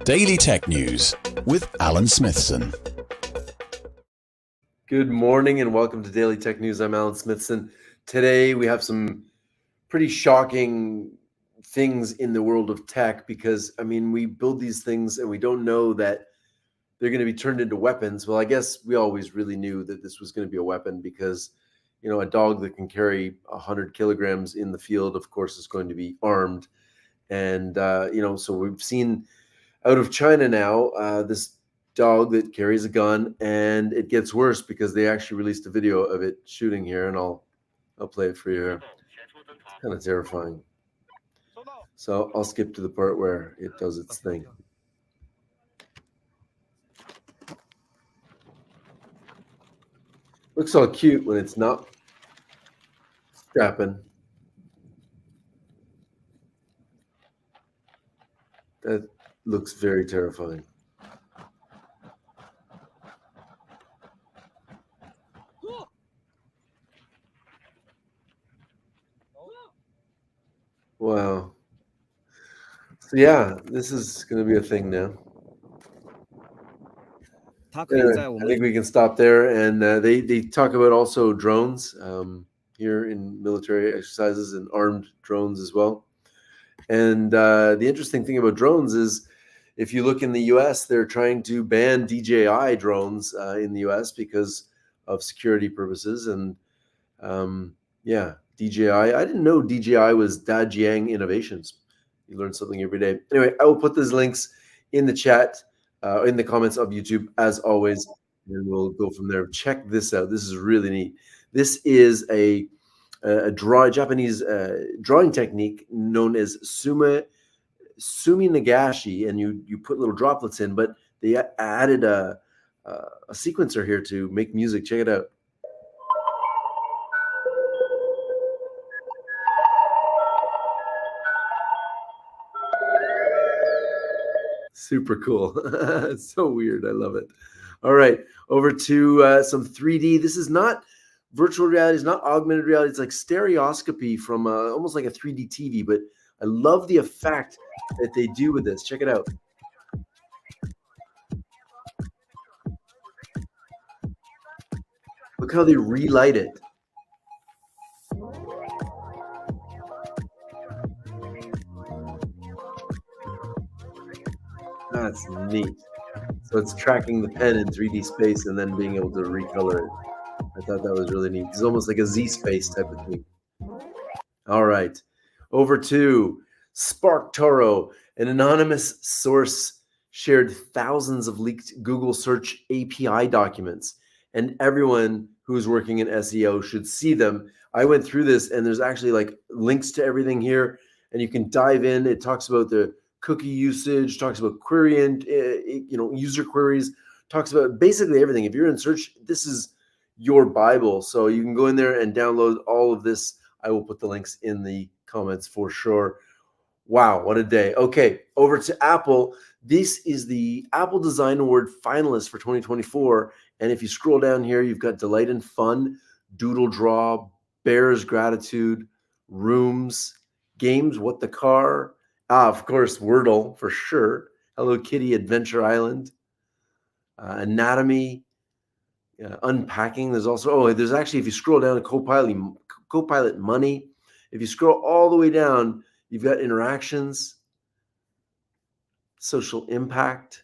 Daily Tech News with Alan Smithson. Good morning and welcome to Daily Tech News. I'm Alan Smithson. Today we have some pretty shocking things in the world of tech because, we build these things and we don't know that they're going to be turned into weapons. Well, I guess we always really knew that this was going to be a weapon because, a dog that can carry 100 kilograms in the field, of course, is going to be armed. And, so we've seen out of China now, this dog that carries a gun, and it gets worse because they actually released a video of it shooting here, and I'll play it for you here. It's kind of terrifying. So I'll skip to the part where it does its thing. Looks all cute when it's not strapping. That looks very terrifying. Wow. So yeah, this is going to be a thing now. Anyway, I think we can stop there. And they talk about also drones here in military exercises and armed drones as well. And the interesting thing about drones is if you look in the US, they're trying to ban DJI drones in the US because of security purposes. And DJI, I didn't know DJI was Dajiang Innovations. You learn something every day. Anyway, I will put those links in the chat, in the comments of YouTube, as always, and we'll go from there. Check this out. This is really neat. This is a Japanese drawing technique known as sumi nagashi, and you put little droplets in, but they added a sequencer here to make music. Check it out. Super cool. It's so weird. I love it. All right, over to some 3D. This is not virtual reality. It's not augmented reality. It's like stereoscopy from almost like a 3D TV, but I love the effect that they do with this. Check it out. Look how they relight it. That's neat. So it's tracking the pen in 3D space and then being able to recolor it. I thought that was really neat. It's almost like a Z-Space type of thing. All right. Over to SparkToro. An anonymous source shared thousands of leaked Google search API documents, and everyone who's working in SEO should see them. I went through this, and there's actually like links to everything here, and you can dive in. It talks about the cookie usage, talks about query and user queries, talks about basically everything. If you're in search, this is your Bible. So you can go in there and download all of this. I will put the links in the comments for sure. Wow, what a day. Okay, over to Apple. This is the Apple Design Award finalists for 2024. And if you scroll down here, you've got Delight and Fun, Doodle Draw, Bears Gratitude, Rooms, Games, What the Car, of course, Wordle for sure, Hello Kitty, Adventure Island, Anatomy, Unpacking. There's also, there's actually, if you scroll down to Copilot Money, if you scroll all the way down, you've got Interactions, Social Impact,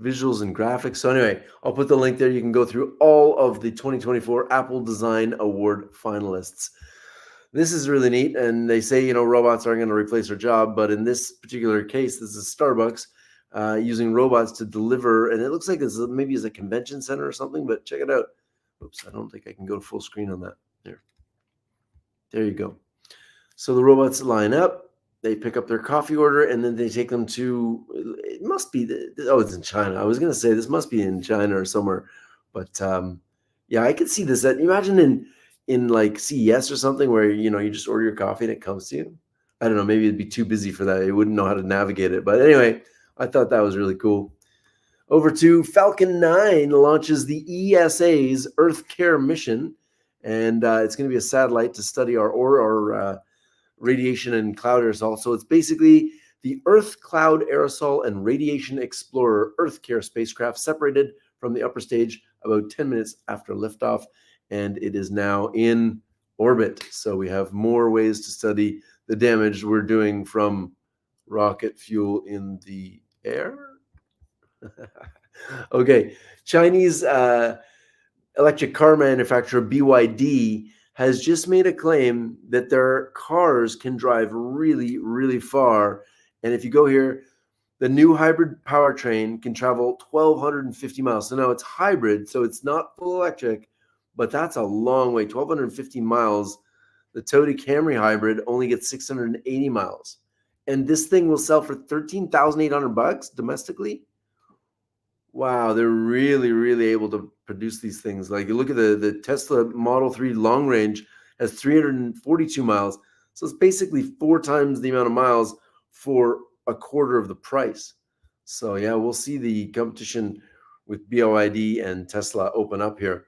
Visuals and Graphics. So anyway, I'll put the link there. You can go through all of the 2024 Apple Design Award finalists. This is really neat, and they say, robots aren't going to replace our job, but in this particular case, this is Starbucks using robots to deliver, and it looks like it's maybe a convention center or something, but check it out. Oops, I don't think I can go to full screen on that. There you go. So the robots line up, they pick up their coffee order, and then they take them to, it must be, it's in China. I was going to say this must be in China or somewhere, but I could see this. Imagine in like CES or something where, you just order your coffee and it comes to you. I don't know, maybe it'd be too busy for that. You wouldn't know how to navigate it. But anyway, I thought that was really cool. Over to Falcon 9 launches the ESA's EarthCARE mission. And it's going to be a satellite to study our radiation and cloud air assault. So it's basically The Earth Cloud Aerosol and Radiation Explorer EarthCARE spacecraft separated from the upper stage about 10 minutes after liftoff, and it is now in orbit. So we have more ways to study the damage we're doing from rocket fuel in the air. Okay, Chinese electric car manufacturer BYD has just made a claim that their cars can drive really, really far. And if you go here, the new hybrid powertrain can travel 1,250 miles. So now it's hybrid, so it's not full electric, but that's a long way, 1,250 miles. The Toyota Camry hybrid only gets 680 miles. And this thing will sell for $13,800 domestically. Wow, they're really, really able to produce these things. Like you look at the Tesla Model 3 long range has 342 miles. So it's basically 4 times the amount of miles for a quarter of the price. So yeah, we'll see the competition with BYD and Tesla open up here.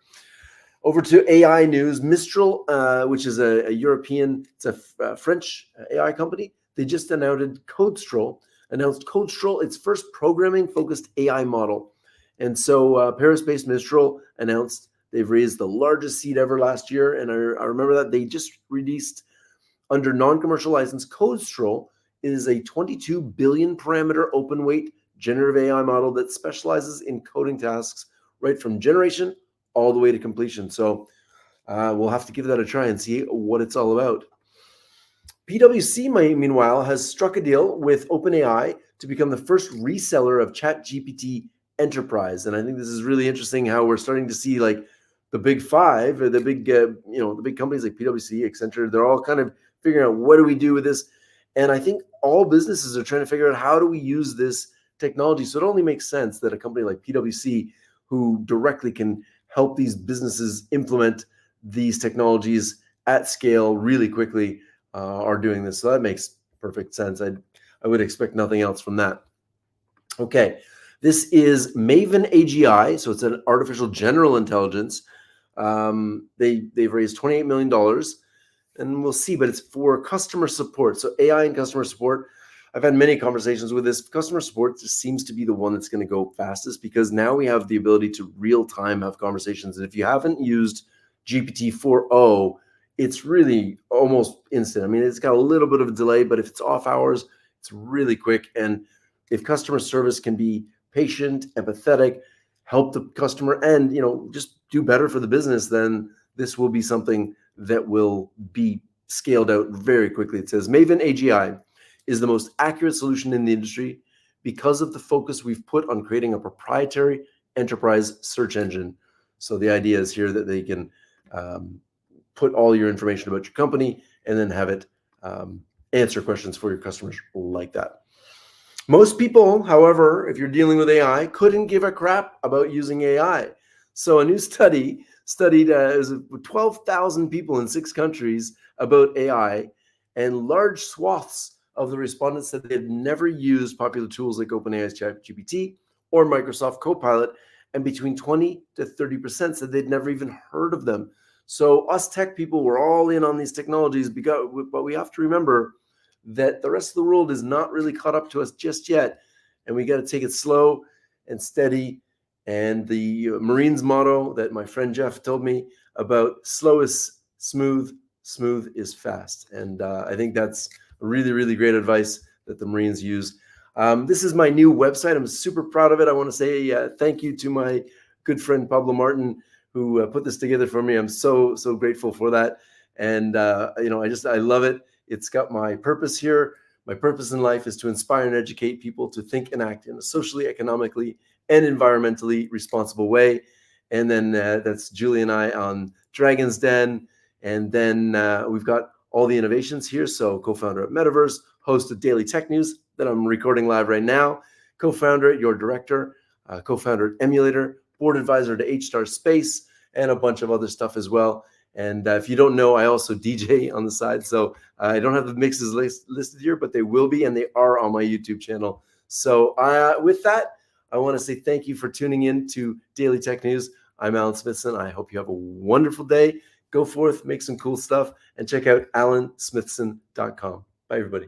Over to AI news. Mistral, which is a European, it's a French AI company. They just announced Codestral, its first programming-focused AI model. And so Paris-based Mistral announced they've raised the largest seed ever last year. And I remember that they just released under non-commercial license. Codestral is a 22 billion parameter open weight generative AI model that specializes in coding tasks right from generation all the way to completion. So we'll have to give that a try and see what it's all about. PwC, meanwhile, has struck a deal with OpenAI to become the first reseller of ChatGPT Enterprise. And I think this is really interesting how we're starting to see like the big five, or the big, the big companies like PwC, Accenture, they're all kind of figuring out what do we do with this. And I think all businesses are trying to figure out how do we use this technology. So it only makes sense that a company like PwC, who directly can help these businesses implement these technologies at scale really quickly, are doing this. So that makes perfect sense. I would expect nothing else from that. Okay, this is Mavin AGI. So it's an artificial general intelligence. They've raised $28 million, and we'll see, but it's for customer support. So AI and customer support. I've had many conversations with this. Customer support just seems to be the one that's going to go fastest, because now we have the ability to real time have conversations. And if you haven't used GPT 4.0, it's really almost instant. I mean, it's got a little bit of a delay, but if it's off hours, it's really quick. And if customer service can be patient, empathetic, help the customer, and just do better for the business, then this will be something that will be scaled out very quickly. It says Mavin AGI is the most accurate solution in the industry because of the focus we've put on creating a proprietary enterprise search engine. So the idea is here that they can put all your information about your company and then have it answer questions for your customers like that. Most people, however, if you're dealing with AI, couldn't give a crap about using AI. So a new study studied 12,000 people in 6 countries about AI, and large swaths of the respondents said they'd never used popular tools like OpenAI's ChatGPT or Microsoft Copilot, and between 20 to 30% said they'd never even heard of them. So us tech people, we're all in on these technologies, but we have to remember that the rest of the world is not really caught up to us just yet, and we got to take it slow and steady. And the Marines motto that my friend Jeff told me about: slow is smooth, smooth is fast. And I think that's really, really great advice that the Marines use. This is my new website. I'm super proud of it. I want to say thank you to my good friend Pablo Martin, who put this together for me. I'm so grateful for that. And I love it. It's got my purpose here. My purpose in life is to inspire and educate people to think and act in a socially, economically, and environmentally responsible way. And then that's Julie and I on Dragon's Den. And then we've got all the innovations here. So co-founder at Metaverse, host of Daily Tech News that I'm recording live right now, co-founder at Your Director, co-founder at Emulator, board advisor to H-Star Space, and a bunch of other stuff as well. And if you don't know, I also DJ on the side. So I don't have the mixes listed here, but they will be, and they are on my YouTube channel. So with that, I want to say thank you for tuning in to Daily Tech News. I'm Alan Smithson. I hope you have a wonderful day. Go forth, make some cool stuff, and check out alansmithson.com. Bye, everybody.